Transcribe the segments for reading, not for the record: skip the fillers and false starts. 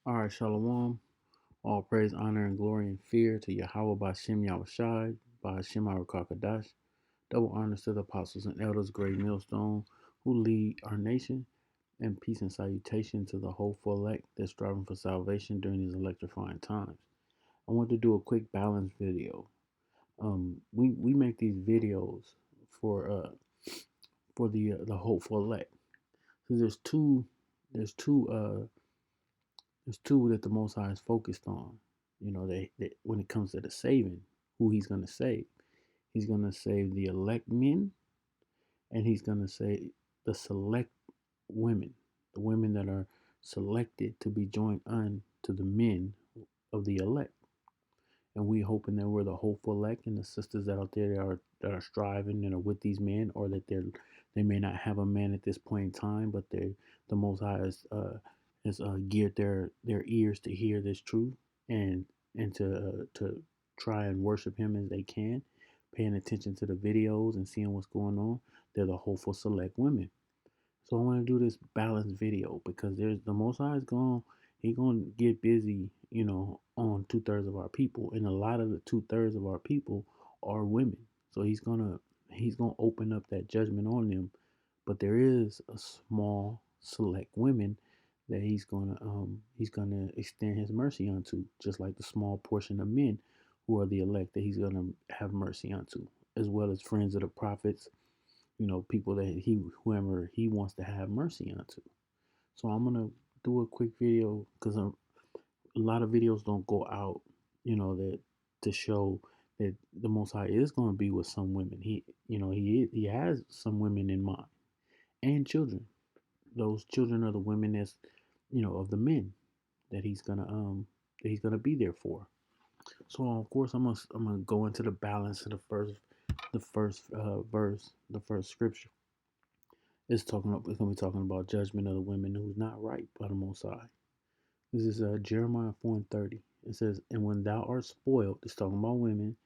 All right, Shalom. All praise, honor, and glory and fear to Yahweh Bashem Yahushai, Bashem Arakakadash. Double honors to the apostles and elders, great millstone, who lead our nation, and peace and salutation to the hopeful elect that's striving for salvation during these electrifying times. I want to do a quick balance video. We make these videos for the hopeful elect. So there's two that the Most High is focused on. They when it comes to the saving, who He's going to save. He's going to save the elect men, and He's going to save the select women, the women that are selected to be joined unto the men of the elect. And we hoping that we're the hopeful elect, and the sisters that out there that are striving and are with these men, or that they may not have a man at this point in time, but the Most High has geared their ears to hear this truth, and to try and worship Him as they can, paying attention to the videos and seeing what's going on. They're the hopeful select women. So I want to do this balanced video because there's the Most High is going. He gonna get busy, on 2/3 of our people, and a lot of the 2/3 of our people are women. So he's gonna open up that judgment on them. But there is a small select women that he's gonna extend his mercy unto, just like the small portion of men who are the elect that he's gonna have mercy unto, as well as friends of the prophets, people that whoever he wants to have mercy unto. So I'm gonna do a quick video because a lot of videos don't go out, that to show that the Most High is going to be with some women. He has some women in mind and children. Those children are the women that's, of the men that he's gonna be there for. So of course I'm gonna go into the balance of the first verse, the first scripture. It's gonna be talking about judgment of the women who's not right by the Most High. This is Jeremiah 4:30. It says, "And when thou art spoiled," it's talking about women.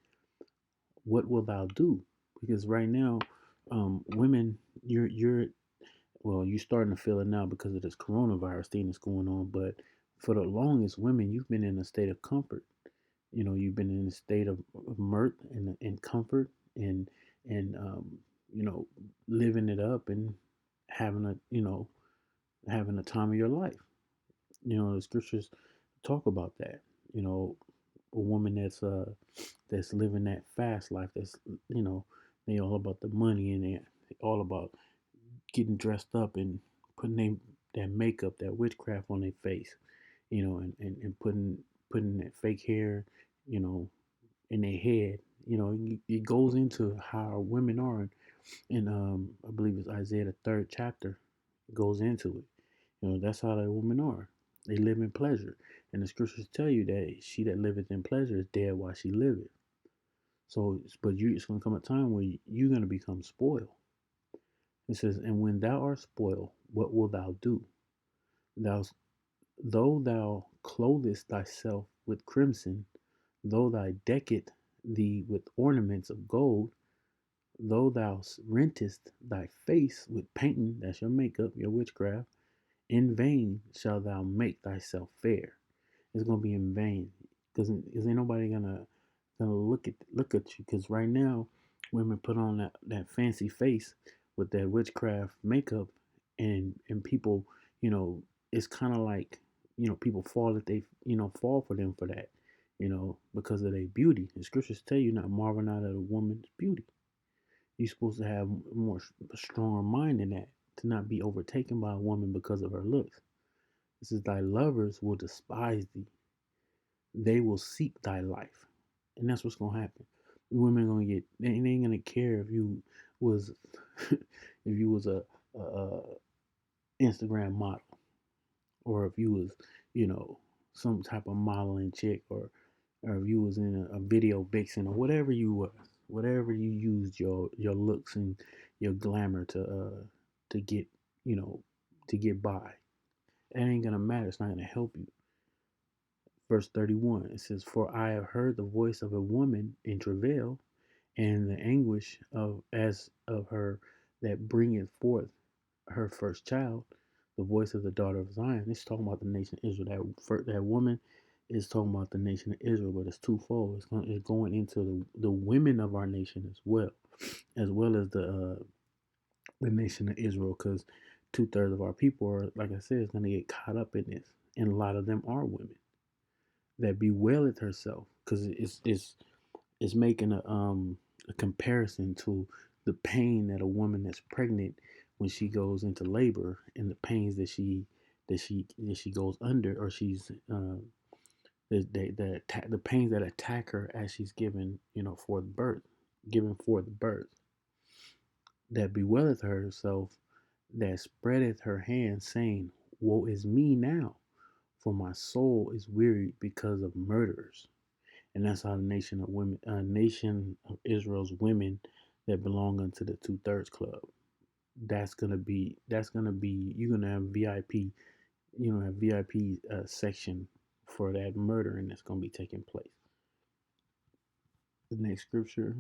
"What wilt thou do?" Because right now, women, you're starting to feel it now because of this coronavirus thing that's going on. But for the longest, women, you've been in a state of comfort. You've been in a state of mirth and comfort, and living it up and having having the time of your life. The scriptures talk about that. A woman that's living that fast life. That's they all about the money, and they all about getting dressed up and putting that makeup, that witchcraft on their face. And putting that fake hair, you know, in their head. It goes into how women are, and I believe it's Isaiah the third chapter. It goes into it. That's how the women are. They live in pleasure, and the scriptures tell you that she that liveth in pleasure is dead while she liveth. So, it's going to come a time where you're going to become spoiled. It says, "And when thou art spoiled, what wilt thou do? Thou, though thou clothest thyself with crimson, though thou deckest thee with ornaments of gold, though thou rentest thy face with painting," that's your makeup, your witchcraft, "in vain shalt thou make thyself fair." It's gonna be in vain because ain't nobody gonna look at you. Because right now, women put on that fancy face with that witchcraft makeup, and people, it's kind of like, people fall for them for that, because of their beauty. The scriptures tell you not marvel not at a woman's beauty. You're supposed to have more a stronger mind than that, to not be overtaken by a woman because of her looks. This is, "Thy lovers will despise thee; they will seek thy life," and that's what's gonna happen. Women gonna they ain't gonna care if you was if you was a Instagram model, or if you was, some type of modeling chick, or if you was in a video vixen, or whatever you was, whatever you used your looks and your glamour to get, you know to get by. It ain't gonna matter. It's not gonna help you. Verse 31, it says, "For I have heard the voice of a woman in travail, and the anguish of her that bringeth forth her first child. the voice of the daughter of Zion. It's talking about the nation of Israel. That woman is talking about the nation of Israel, but it's twofold. It's going into the women of our nation as well as the nation of Israel, because 2/3 of our people are, like I said, is going to get caught up in this, and a lot of them are women that bewaileth herself, because it's making a comparison to the pain that a woman that's pregnant when she goes into labor, and the pains that she goes under, or she's the pains that attack her as she's given, for the birth, given for the birth, that bewaileth herself, that spreadeth her hand, saying, woe is me now, for my soul is wearied because of murderers. And that's how the nation of Israel's women that belong unto the 2/3 club. That's gonna be you're gonna have VIP, have VIP section for that murdering that's gonna be taking place. The next scripture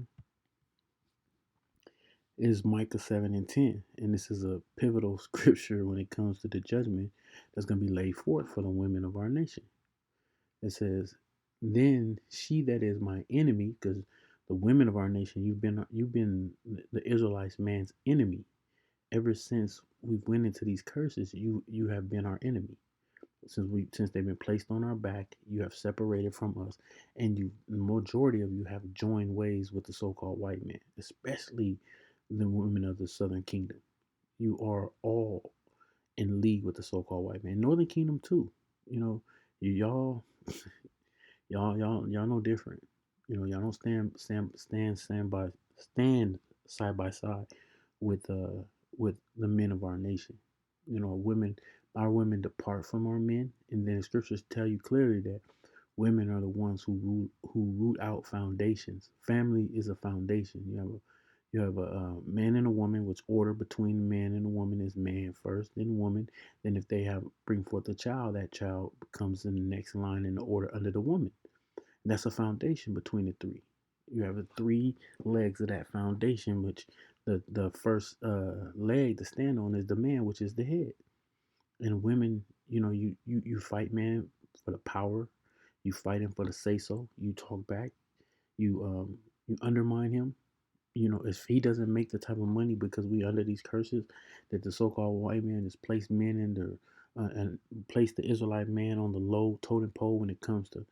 is Micah 7:10, and this is a pivotal scripture when it comes to the judgment that's gonna be laid forth for the women of our nation. It says, "Then she that is my enemy," because the women of our nation, you've been the Israelites' man's enemy ever since we went into these curses. You have been our enemy since they've been placed on our back. You have separated from us, and the majority of you have joined ways with the so-called white man, especially the women of the Southern Kingdom. You are all in league with the so-called white man. Northern Kingdom too. You know, y'all y'all know different. Y'all don't stand side by side with with the men of our nation. Our women depart from our men, and then the scriptures tell you clearly that women are the ones who root out foundations. Family is a foundation. You have a man and a woman, which order between the man and the woman is man first, then woman. Then if they have bring forth a child, that child comes in the next line in the order under the woman. And that's a foundation between the three. You have the three legs of that foundation, which the first leg to stand on is the man, which is the head. And women, you fight man for the power. You fight him for the say so. You talk back. You undermine him. If he doesn't make the type of money, because we under these curses that the so-called white man has placed men in and placed the Israelite man on the low totem pole when it comes to,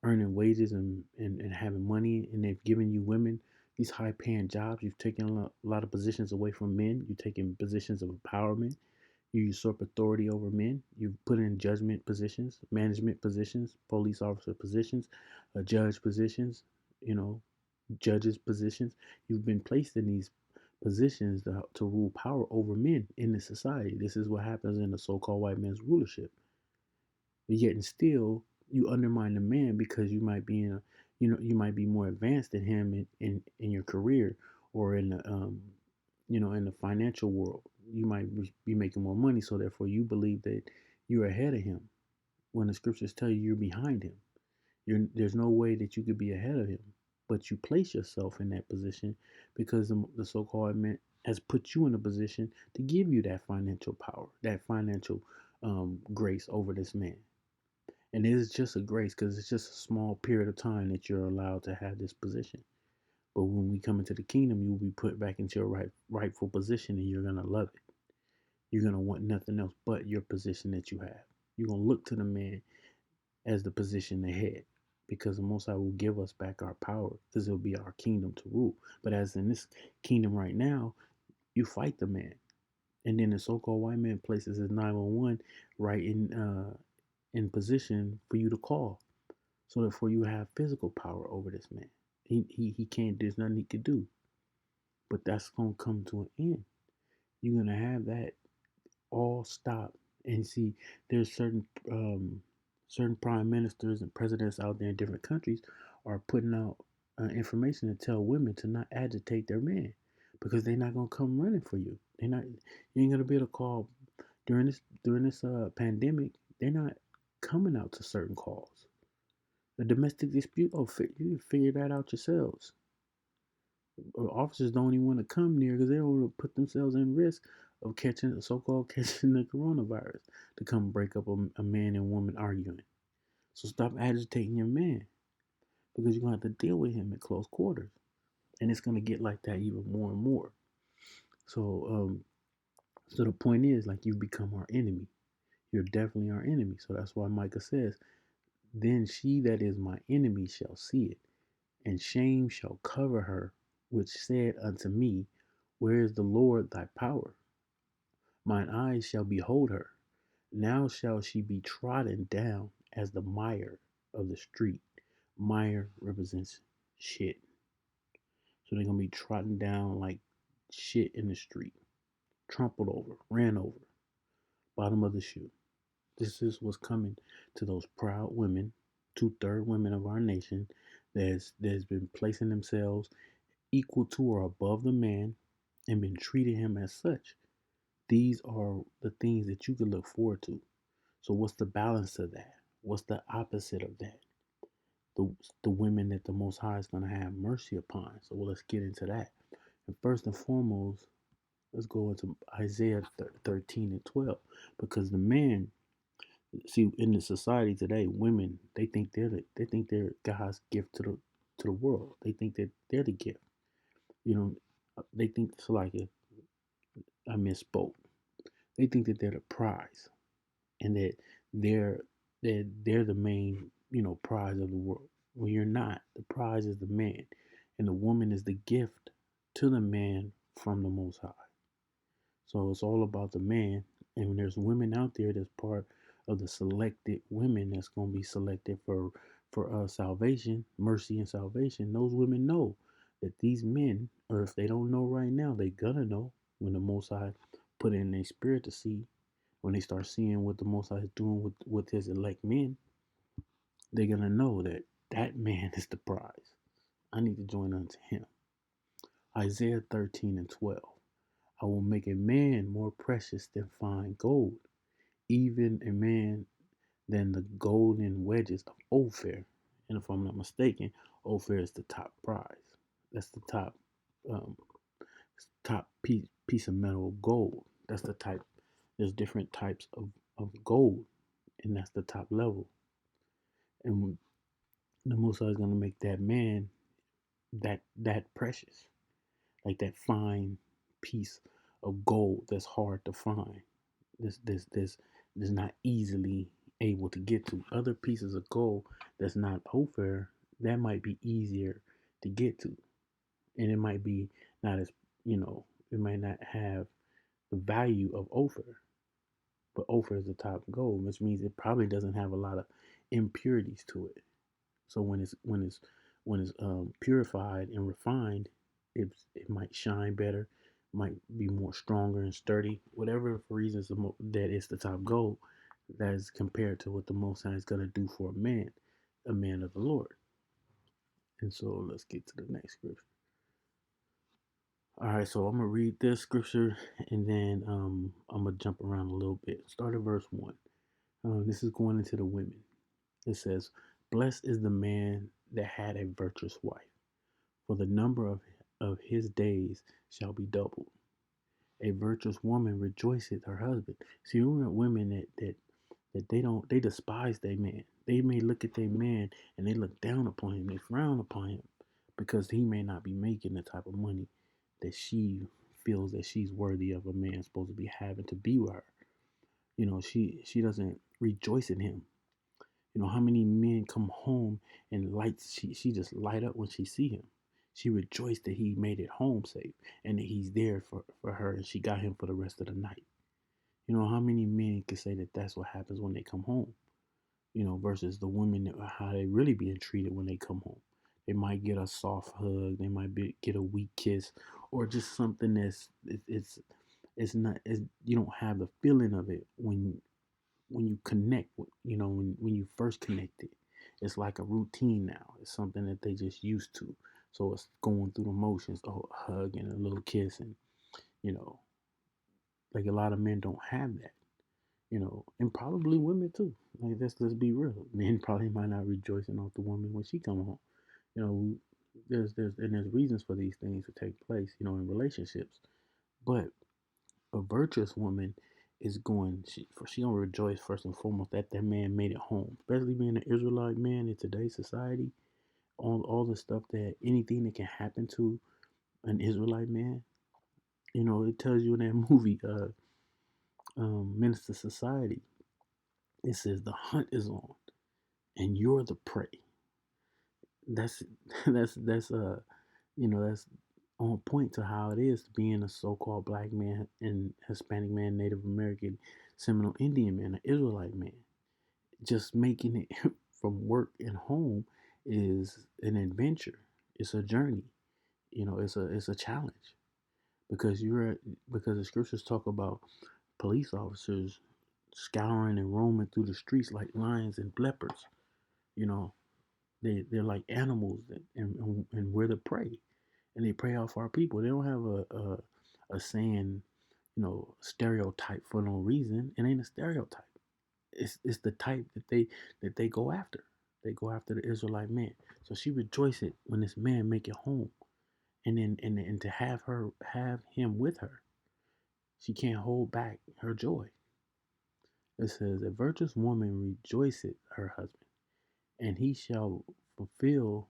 earning wages and having money, and they've given you women these high paying jobs. You've taken a lot of positions away from men. You've taken positions of empowerment. You usurp authority over men. You put in judgment positions, management positions, police officer positions, judge positions, you know, judges positions. You've been placed in these positions to rule power over men in the society. This is what happens in the so-called white man's rulership. But yet and still, you undermine the man because you might be more advanced than him in your career, or in the financial world. You might be making more money, so therefore you believe that you're ahead of him, when the scriptures tell you you're behind him. There's no way that you could be ahead of him, but you place yourself in that position because the so-called man has put you in a position to give you that financial power, that financial grace over this man. And it is just a grace because it's just a small period of time that you're allowed to have this position. But when we come into the kingdom, you will be put back into your rightful position, and you're gonna love it. You're gonna want nothing else but your position that you have. You're gonna look to the man as the position ahead, because the Most High will give us back our power, because it'll be our kingdom to rule. But as in this kingdom right now, you fight the man, and then the so-called white man places his 911 right in position for you to call, so therefore you have physical power over this man. He can't. There's nothing he could do. But that's gonna come to an end. You're gonna have that all stop. And see, there's certain prime ministers and presidents out there in different countries are putting out information to tell women to not agitate their man, because they're not gonna come running for you. They're not. You ain't gonna be able to call during this pandemic. They're not coming out to certain calls. The domestic dispute. Oh, you figure that out yourselves. Officers don't even want to come near because they don't want to put themselves in risk of catching so-called catching the coronavirus to come break up a man and woman arguing. So stop agitating your man because you're gonna have to deal with him at close quarters, and it's gonna get like that even more and more. So so the point is, like, you've become our enemy. You're definitely our enemy. So that's why Micah says, "Then she that is my enemy shall see it, and shame shall cover her, which said unto me, Where is the Lord thy power? Mine eyes shall behold her. Now shall she be trodden down as the mire of the street." Mire represents shit. So they're going to be trodden down like shit in the street, trampled over, ran over, bottom of the shoe. This is what's coming to those proud women, 2/3 women of our nation, that's been placing themselves equal to or above the man and been treating him as such. These are the things that you can look forward to. So what's the balance of that? What's the opposite of that? The, the women that the Most High is going to have mercy upon. So let's get into that. And first and foremost, let's go into Isaiah 13 and 12. Because the man, see, in the society today, women, they think they're God's gift to the world. They think that they're the gift. You know, they think it's like I misspoke. They think that they're the prize, and that they're they're the main, prize of the world. Well, you're not. The prize is the man, and the woman is the gift to the man from the Most High. So it's all about the man. And when there's women out there that's part of the selected women that's going to be selected for salvation, mercy and salvation, those women know that these men, or if they don't know right now, they gonna know when the Most High put it in their spirit to see. When they start seeing what the Most High is doing with his elect men, they're gonna know that that man is the prize. I need to join unto him. Isaiah 13 and 12. I will make a man more precious than fine gold, even a man than the golden wedges of Ophir. And if I'm not mistaken, Ophir is the top prize. That's the um, top piece of metal gold. That's the type. There's different types of gold, and that's the top level. And the Most High is gonna make that man that precious, like that fine piece of gold that's hard to find. This not easily able to get to. Other pieces of gold that's not Ophir, that might be easier to get to, and it might be not as, it might not have the value of Ophir, but Ophir is the top gold, which means it probably doesn't have a lot of impurities to it. So when it's purified and refined, it might shine better, might be more stronger and sturdy. Whatever reasons that it's the top gold, that is compared to what the Most High is gonna do for a man of the Lord. And so let's get to the next scripture. All right, so I'm gonna read this scripture and then I'm gonna jump around a little bit. Start at verse 1. This is going into the women. It says, "Blessed is the man that had a virtuous wife, for the number of his days shall be doubled. A virtuous woman rejoiceth her husband." See, you want women that they despise their man. They may look at their man and they look down upon him, they frown upon him because he may not be making the type of money that she feels that she's worthy of a man supposed to be having to be with her. She doesn't rejoice in him. How many men come home and lights she just light up when she see him. She rejoiced that he made it home safe and that he's there for her and she got him for the rest of the night. How many men can say that that's what happens when they come home? Versus the women how they really being treated when they come home. They might get a soft hug, they might get a weak kiss, or just something it's not you don't have the feeling of it when you connect, when you first connected. It's like a routine now. It's something that they just used to. So it's going through the motions, a hug and a little kiss, and you know, like a lot of men don't have that. And probably women too. Like let's be real. Men probably might not rejoicing off the woman when she come home. You know, there's reasons for these things to take place. In relationships, but A virtuous woman is going, she gonna rejoice first and foremost that that man made it home, especially being an Israelite man in today's society. All the stuff that anything that can happen to an Israelite man, it tells you in that movie, Minister Society. It says the hunt is on, and you're the prey. That's that's on point to how it is being a so-called black man and Hispanic man, Native American, Seminole Indian man, an Israelite man. Just making it from work and home is an adventure. It's a journey. It's a challenge because because the scriptures talk about police officers scouring and roaming through the streets like lions and leopards. You know, they're like animals and we're the prey, and they prey off our people. They don't have a saying, stereotype for no reason. It ain't a stereotype. It's the type that they go after. They go after the Israelite man. So she rejoiced when this man make it home, and to have him with her, she can't hold back her joy. It says, a virtuous woman rejoiceth her husband, and he shall fulfill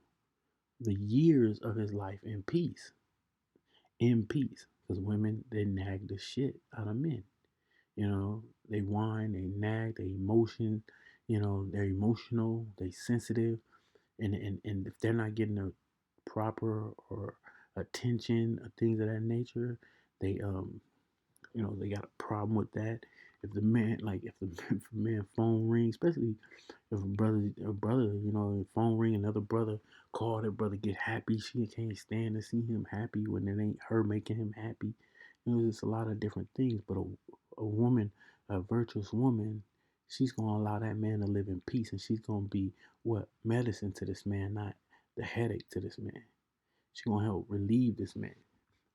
the years of his life in peace. In peace. Because women, they nag the shit out of men. They whine, they nag, they emotion, they're emotional, they sensitive, and if they're not getting the proper or attention or things of that nature, they they got a problem with that. If the man, like if the man phone rings, especially if a brother, phone ring, another brother call, that brother get happy. She can't stand to see him happy when it ain't her making him happy. There's a lot of different things, but a woman, a virtuous woman, she's gonna allow that man to live in peace, and she's gonna be what, medicine to this man, not the headache to this man. She's gonna help relieve this man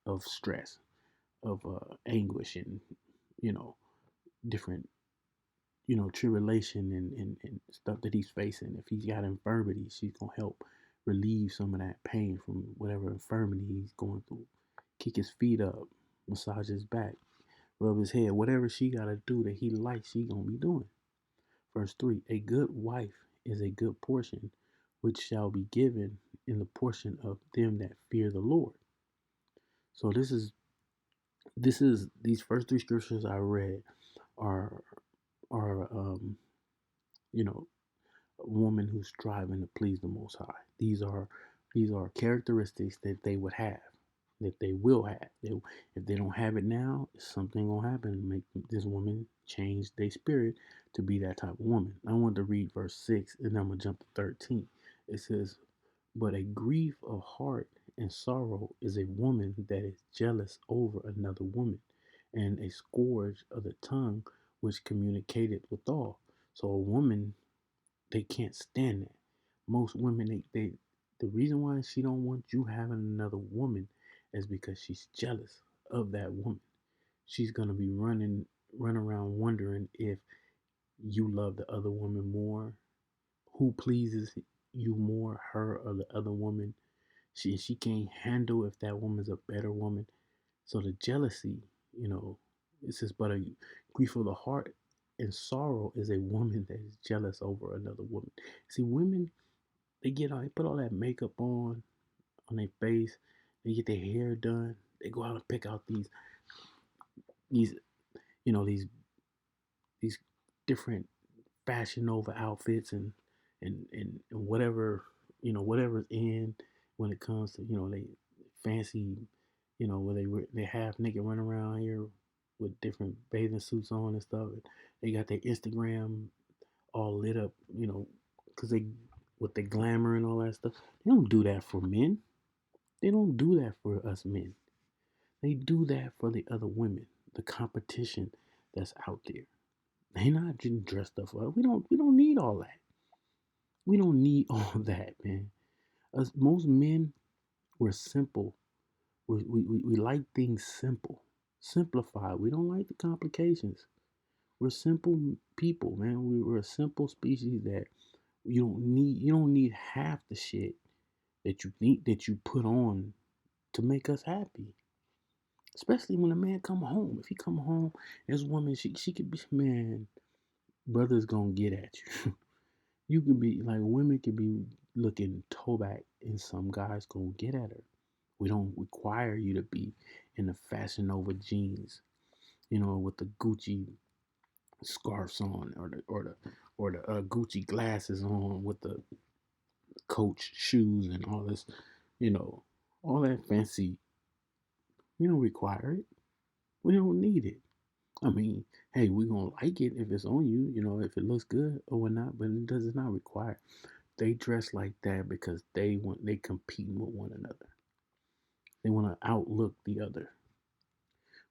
of stress, of anguish, and you know different tribulation and stuff that he's facing. If he's got infirmity, she's gonna help relieve some of that pain from whatever infirmity he's going through. Kick his feet up, massage his back, rub his head, whatever she gotta do that he likes, she gonna be doing. Verse 3, a good wife is a good portion, which shall be given in the portion of them that fear the Lord. So this is these first three scriptures I read are are you know a woman who's striving to please the Most High. These are characteristics that they would have, that they will have. If they don't have it now, something gonna happen to make this woman change their spirit to be that type of woman. I want to read verse 6, and then I'm gonna jump to 13. It says, "But a grief of heart and sorrow is a woman that is jealous over another woman, and a scourge of the tongue which communicated withal." So a woman, they can't stand that. Most women, they the reason why she don't want you having another woman is because she's jealous of that woman. She's gonna be run around wondering if you love the other woman more, who pleases you more, her or the other woman. She can't handle if that woman's a better woman. So the jealousy, it says, but a grief of the heart and sorrow is a woman that is jealous over another woman. See, women, they put all that makeup on their face, they get their hair done, they go out and pick out these you know these different fashion over outfits and whatever whatever's in when it comes to they fancy where they half naked run around here with different bathing suits on and stuff. They got their Instagram all lit up, because they with the glamour and all that stuff. They don't do that for men. They don't do that for us men. They do that for the other women, the competition that's out there. They not getting dressed up for us. We don't need all that. We don't need all that, man. Us most men, we're simple. We like things simple. Simplify. We don't like the complications. We're simple people, man. We're a simple species that you don't need half the shit that you think that you put on to make us happy. Especially when a man come home. If he come home, this woman, she could be, man, brother's gonna get at you. You could be like, women could be looking toe back, and some guys gonna get at her. We don't require you to be in the Fashion Nova jeans, with the Gucci scarves on, or the Gucci glasses on, with the Coach shoes and all this, you know, all that fancy. We don't require it. We don't need it. I mean, hey, we gonna like it if it's on you, if it looks good or whatnot, but it does not require. They dress like that because they competing with one another. They want to outlook the other.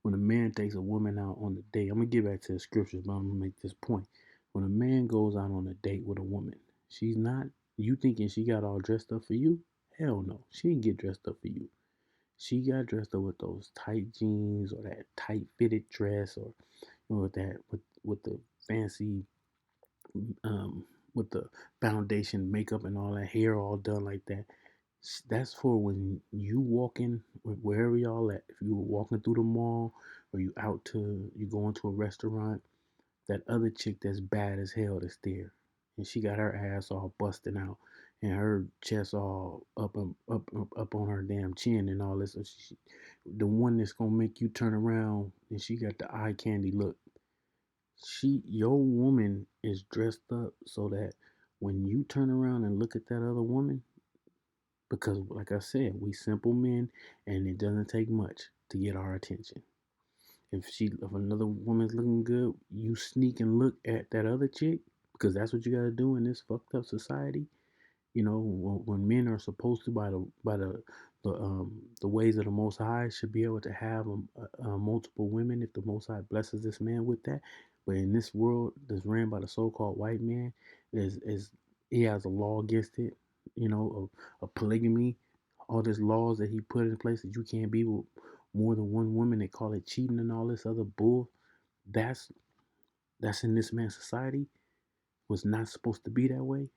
When a man takes a woman out on a date, I'm gonna get back to the scriptures, but I'm gonna make this point. When a man goes out on a date with a woman, she's not, you thinking she got all dressed up for you? Hell no, she didn't get dressed up for you. She got dressed up with those tight jeans or that tight fitted dress, or with that with the fancy um with the foundation, makeup, and all that, hair all done like that. That's for when you walking wherever y'all at. If you were walking through the mall, or you going to a restaurant, that other chick that's bad as hell that's there, and she got her ass all busting out, and her chest all up on her damn chin and all this. So the one that's gonna make you turn around, and she got the eye candy look. Your woman is dressed up so that when you turn around and look at that other woman, because like I said, we simple men, and it doesn't take much to get our attention. If another woman's looking good, you sneak and look at that other chick, because that's what you gotta do in this fucked up society. When men are supposed to, by the ways of the Most High, should be able to have multiple women if the Most High blesses this man with that. But in this world that's ran by the so-called white man, is he has a law against it, of polygamy, all these laws that he put in place that you can't be with more than one woman. They call it cheating and all this other bull. That's that's in this man's society. Was not supposed to be that way.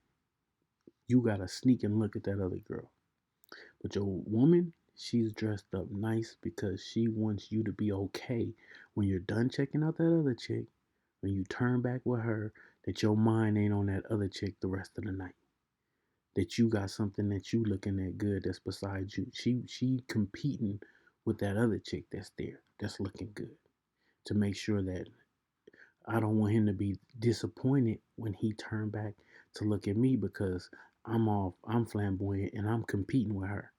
You gotta sneak and look at that other girl. But your woman, she's dressed up nice because she wants you to be okay when you're done checking out that other chick. When you turn back with her, that your mind ain't on that other chick the rest of the night. That you got something that you looking at good that's beside you. She competing with that other chick that's there, that's looking good, to make sure that I don't want him to be disappointed when he turned back to look at me, because I'm flamboyant and I'm competing with her.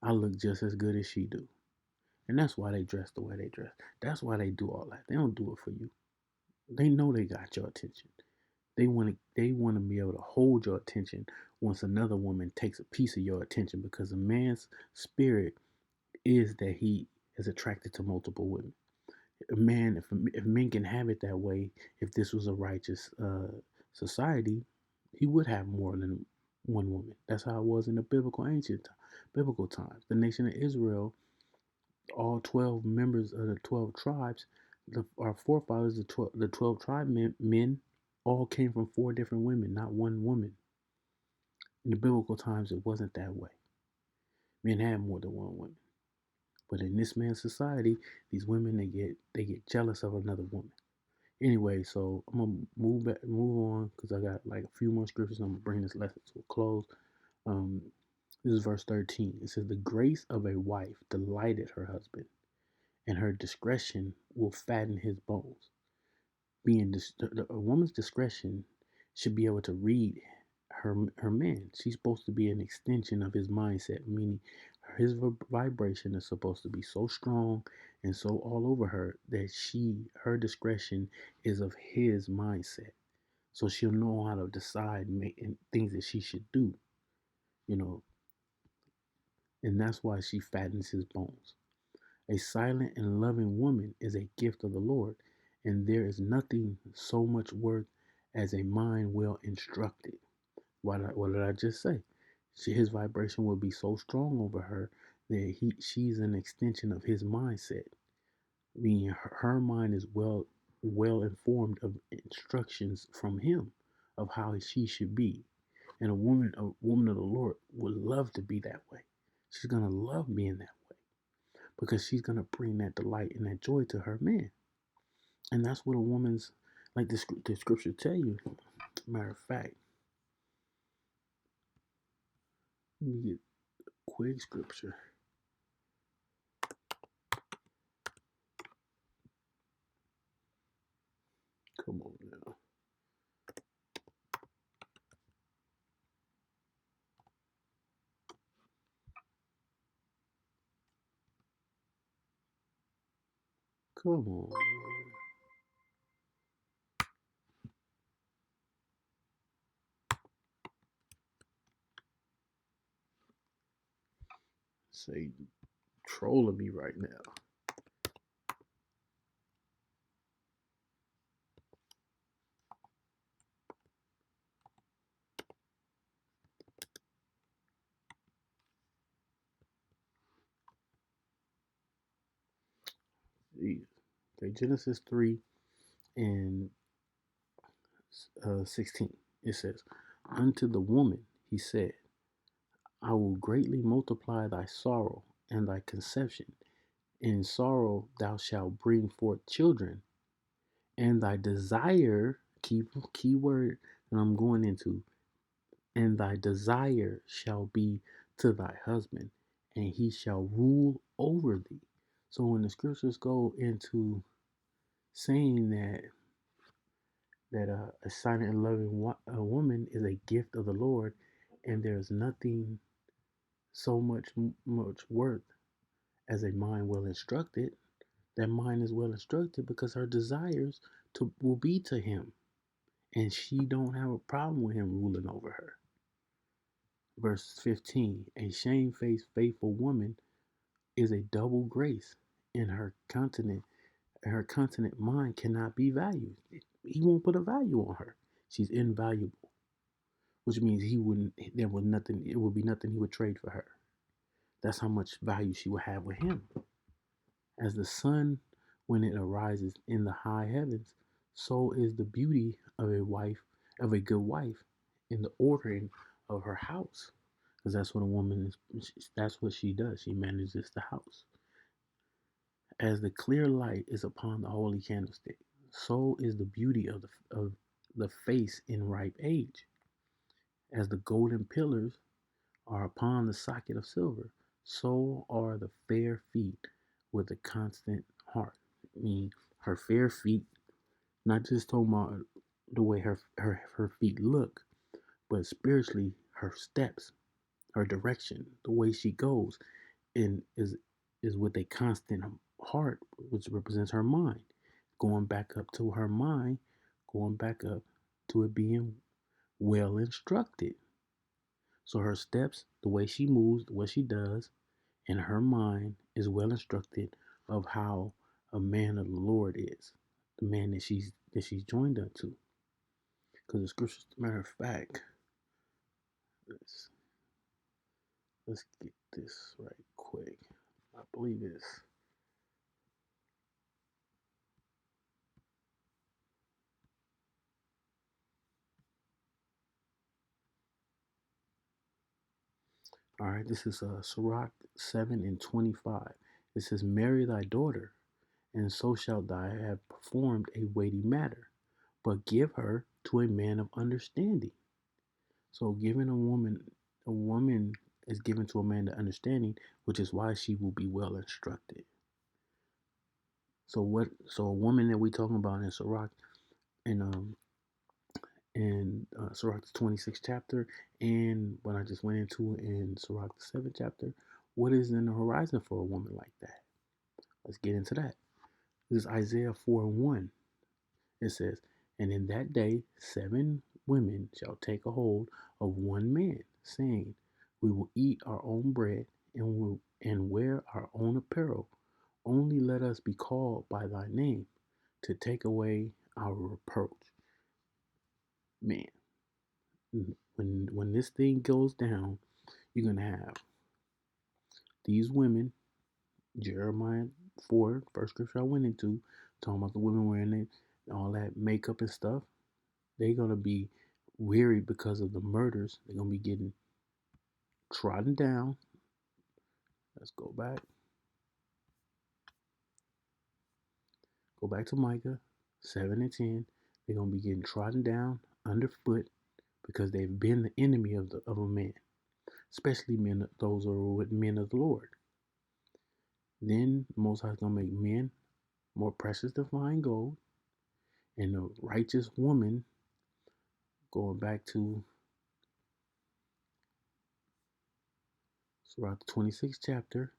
I look just as good as she do. And that's why they dress the way they dress. That's why they do all that. They don't do it for you. They know they got your attention. They want to be able to hold your attention once another woman takes a piece of your attention, because a man's spirit is that he is attracted to multiple women. A man, if men can have it that way, if this was a righteous society, he would have more than one woman. That's how it was in the biblical times. The nation of Israel, all 12 members of the 12 tribes, our forefathers, the 12 tribe men, all came from four different women, not one woman. In the biblical times, it wasn't that way. Men had more than one woman. But in this man's society, these women, they get jealous of another woman. Anyway, so I'm gonna move on, because I got like a few more scriptures. I'm gonna bring this lesson to a close. Um, this is verse 13. It says, "The grace of a wife delighted her husband, and her discretion will fatten his bones." A woman's discretion should be able to read her man. She's supposed to be an extension of his mindset, meaning his vibration is supposed to be so strong and so all over her that her discretion is of his mindset. So she'll know how to decide making things that she should do, you know, and that's why she fattens his bones. A silent and loving woman is a gift of the Lord, and there is nothing so much worth as a mind well instructed. What did I just say? His vibration will be so strong over her that she's an extension of his mindset, meaning her mind is well informed of instructions from him of how she should be. And a woman of the Lord would love to be that way. She's gonna love being that way. because she's gonna bring that delight and that joy to her man. And that's what a woman's like the scripture tell you. Matter of fact, let me get quick scripture. Come on now. Come on. Say trolling me right now. Jeez. Okay, Genesis 3 and 16. It says, unto the woman he said, I will greatly multiply thy sorrow and thy conception. In sorrow thou shalt bring forth children, and thy desire, key word that I'm going into, and thy desire shall be to thy husband, and he shall rule over thee. So when the scriptures go into saying that a silent and loving a woman is a gift of the Lord, and there's nothing so much worth as a mind well instructed. That mind is well instructed because her desires to will be to him, and she don't have a problem with him ruling over her. Verse 15: a shamefaced faithful woman is a double grace, and her continent mind cannot be valued. He won't put a value on her. She's invaluable, which means he wouldn't. There was nothing. It would be nothing he would trade for her. That's how much value she would have with him. As the sun, when it arises in the high heavens, so is the beauty of a good wife, in the ordering of her house. Because that's what a woman is. That's what she does. She manages the house. As the clear light is upon the holy candlestick, so is the beauty of the face in ripe age. As the golden pillars are upon the socket of silver, so are the fair feet with a constant heart. I mean, her fair feet, not just talking about the way her feet look, but spiritually, her steps, her direction, the way she goes, and is with a constant heart, which represents her mind, going back up to her mind, going back up to it being well instructed. So her steps, the way she moves, what she does, and her mind is well instructed of how a man of the Lord is, the man that she's joined unto. Because the scriptures, matter of fact, let's let's get this right quick. I believe it's all right. This is Sirach 7:25. It says, "Marry thy daughter, and so shalt thou have performed a weighty matter, but give her to a man of understanding." So giving a woman is given to a man to understanding, which is why she will be well instructed. So a woman that we talking about in Sirach in Sirach the 26th chapter, and what I just went into in Sirach the 7th chapter, what is in the horizon for a woman like that? Let's get into that. This is Isaiah 4:1. It says, "And in that day 7 women shall take a hold of one man, saying, We will eat our own bread and wear our own apparel. Only let us be called by thy name, to take away our reproach." Man, when this thing goes down, you're gonna have these women, Jeremiah 4, first scripture I went into, talking about the women wearing it, all that makeup and stuff. They're gonna be weary because of the murders. They're gonna be getting trodden down. Let's go back. Go back to Micah 7 and 10. They're going to be getting trodden down underfoot because they've been the enemy of a man, especially men, those who are with men of the Lord. Then the Most High is going to make men more precious than fine gold, and the righteous woman, going back to throughout the 26th chapter,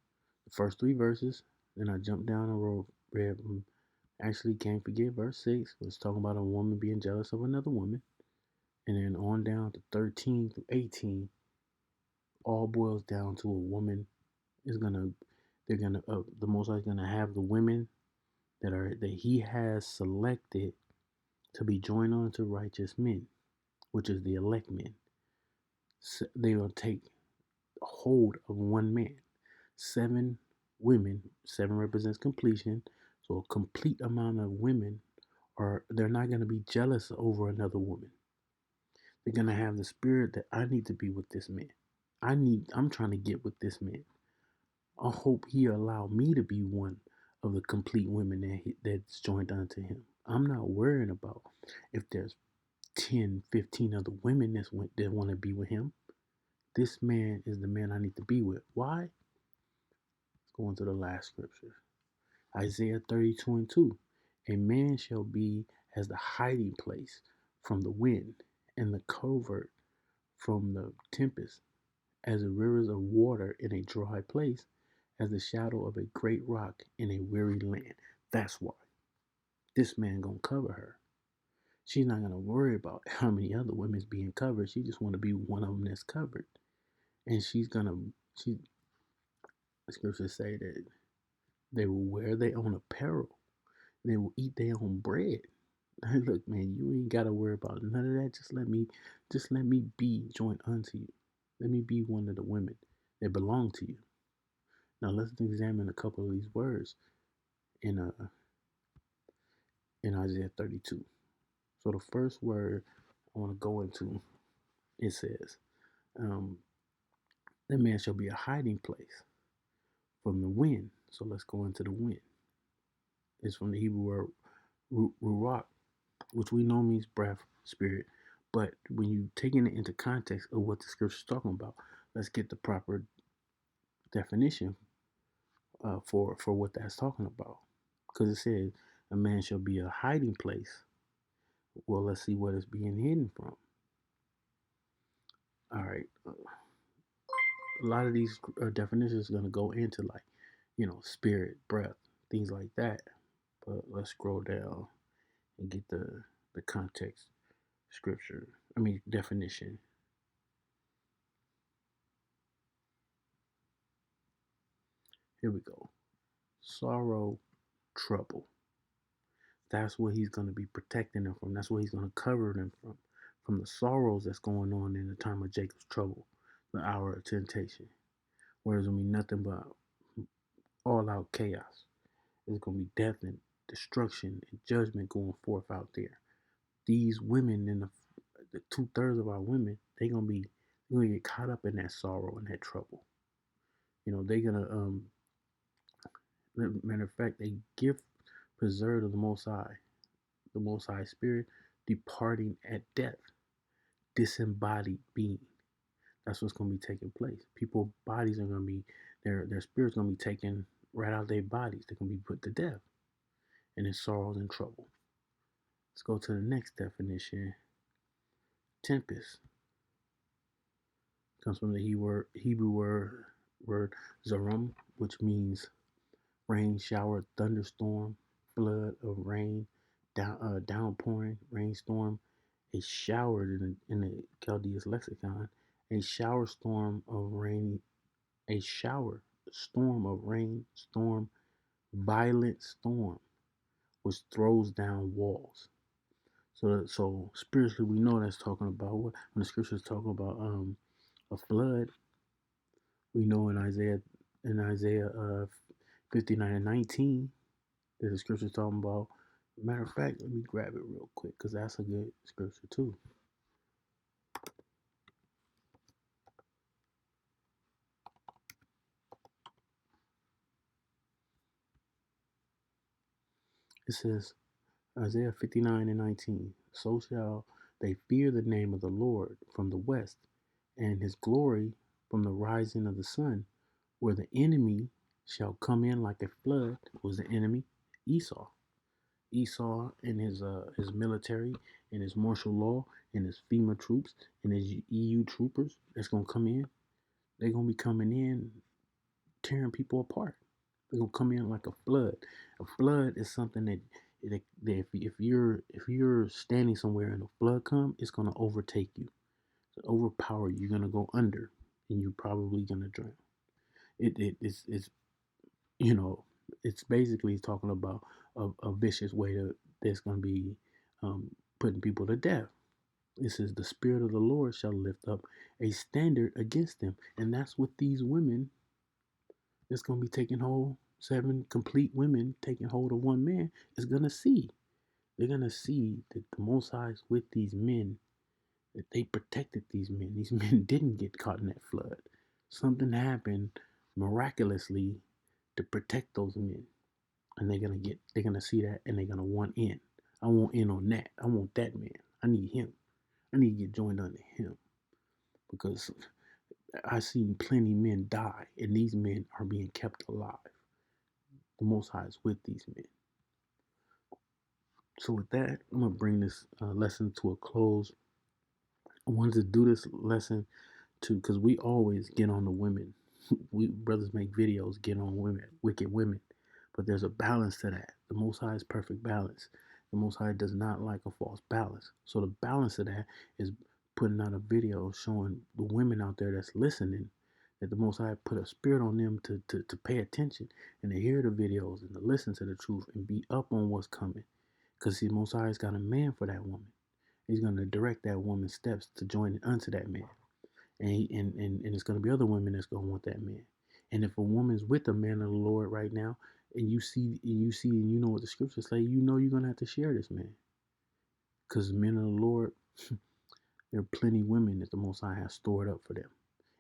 the first 3 verses. Then I jumped down and read actually can't forget verse 6. Was talking about a woman being jealous of another woman. And then on down to 13 through 18, all boils down to a woman is gonna they're gonna the Most High is gonna have the women that he has selected to be joined on to righteous men, which is the elect men. So they will take hold of one man. 7 women, 7 represents completion, so a complete amount of women are they're not going to be jealous over another woman. They're going to have the spirit that I need to be with this man. I'm trying to get with this man. I hope he allow me to be one of the complete women that's joined unto him. I'm not worrying about if there's 10, 15 other women that want to be with him. This man is the man I need to be with. Why? Let's go into the last scripture. Isaiah 32 and 2. A man shall be as the hiding place from the wind, and the covert from the tempest, as the rivers of water in a dry place, as the shadow of a great rock in a weary land. That's why this man gonna cover her. She's not gonna worry about how many other women's being covered. She just want to be one of them that's covered, and she the scriptures say that they will wear their own apparel. They will eat their own bread. Look, man, you ain't gotta worry about none of that. Just let me be joined unto you. Let me be one of the women that belong to you. Now let's examine a couple of these words in in Isaiah 32. So the first word I want to go into, it says, "That man shall be a hiding place from the wind." So let's go into the wind. It's from the Hebrew word ruach, which we know means breath, spirit. But when you taking it into context of what the scripture is talking about, let's get the proper definition for what that's talking about. Because it says a man shall be a hiding place. Well, let's see what it's being hidden from. All right, a lot of these definitions are going to go into like, spirit, breath, things like that. But let's scroll down and get the context scripture. I mean definition. Here we go. Sorrow, trouble. That's what he's going to be protecting them from. That's what he's going to cover them from the sorrows that's going on in the time of Jacob's trouble, the hour of temptation. Where it's going to be nothing but all out chaos. It's going to be death and destruction and judgment going forth out there. These women, in the 2/3 of our women, they're going to get caught up in that sorrow and that trouble. They're going to, matter of fact, a gift preserved of the Most High Spirit, departing at death, disembodied being. That's what's going to be taking place. People's bodies are going to be, their spirits going to be taken right out of their bodies. They're going to be put to death and in sorrows and trouble. Let's go to the next definition. Tempest comes from the Hebrew word zarum, which means rain, shower, thunderstorm, flood of rain, downpouring, rainstorm, a shower in the Chaldees lexicon, a shower storm of rain, a shower storm of rain, storm, violent storm, which throws down walls. So spiritually, we know that's talking about when the scriptures talk about a flood. We know in Isaiah 59 and 19 that the scripture is talking about. Matter of fact, let me grab it real quick because that's a good scripture too. It says, Isaiah 59:19, so shall they fear the name of the Lord from the west, and his glory from the rising of the sun, where the enemy shall come in like a flood. Was the enemy Esau? Esau and his military and his martial law and his FEMA troops and his EU troopers that's gonna come in. They're gonna be coming in tearing people apart. They're gonna come in like a flood. A flood is something that if you're standing somewhere and a flood come, it's gonna overtake you, overpower you. You're gonna go under, and you're probably gonna drown. It's you know it's basically talking about a vicious way that's gonna be um, putting people to death. It says the spirit of the Lord shall lift up a standard against them, and that's what these women that's gonna be taking hold. Seven complete women taking hold of one man is gonna see. They're gonna see that the Most High is with these men. That they protected these men. These men didn't get caught in that flood. Something happened miraculously to protect those men, and they're gonna see that, and they're gonna want in. I want in on that. I want that man. I need him. I need to get joined under him because I've seen plenty of men die, and these men are being kept alive. The Most High is with these men. So with that, I'm gonna bring this lesson to a close. I wanted to do this lesson too because we always get on the women. We brothers make videos, get on women, wicked women, but there's a balance to that. The Most High is perfect balance. The Most High does not like a false balance. So the balance of that is putting out a video showing the women out there that's listening that the Most High put a spirit on them to pay attention and to hear the videos and to listen to the truth and be up on what's coming. Because the Most High has got a man for that woman. He's going to direct that woman's steps to join unto that man. And it's going to be other women that's going to want that man. And if a woman's with a man of the Lord right now, and and you know what the scriptures say, you know you're going to have to share this man. Because men of the Lord, there are plenty of women that the Most High has stored up for them.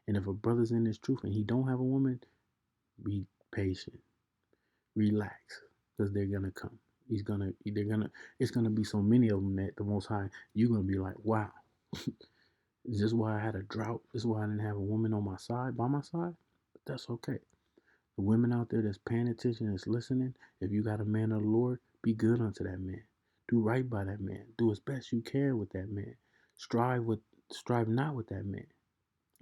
And if a brother's in this truth and he don't have a woman, be patient, relax, because they're gonna come. It's gonna be so many of them that the Most High, you're gonna be like, wow, is this why I had a drought? This is why I didn't have a woman on my side, by my side? But that's okay. The women out there that's paying attention, that's listening, if you got a man of the Lord, be good unto that man. Do right by that man. Do as best you can with that man. Strive not with that man.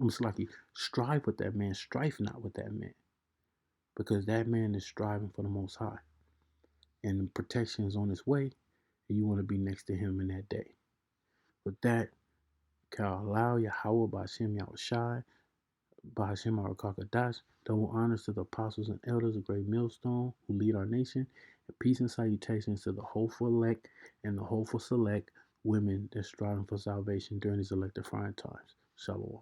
I'm just like you, strive with that man, strife not with that man. Because that man is striving for the Most High. And protection is on its way, and you want to be next to him in that day. With that, Ka'alau Yahweh Ba'ashem Yahushai, Ba'ashem Arakakadash, double honors to the apostles and elders of Great Millstone who lead our nation, and peace and salutations to the hopeful elect and the hopeful select women that striving for salvation during these electrifying times. Shalom.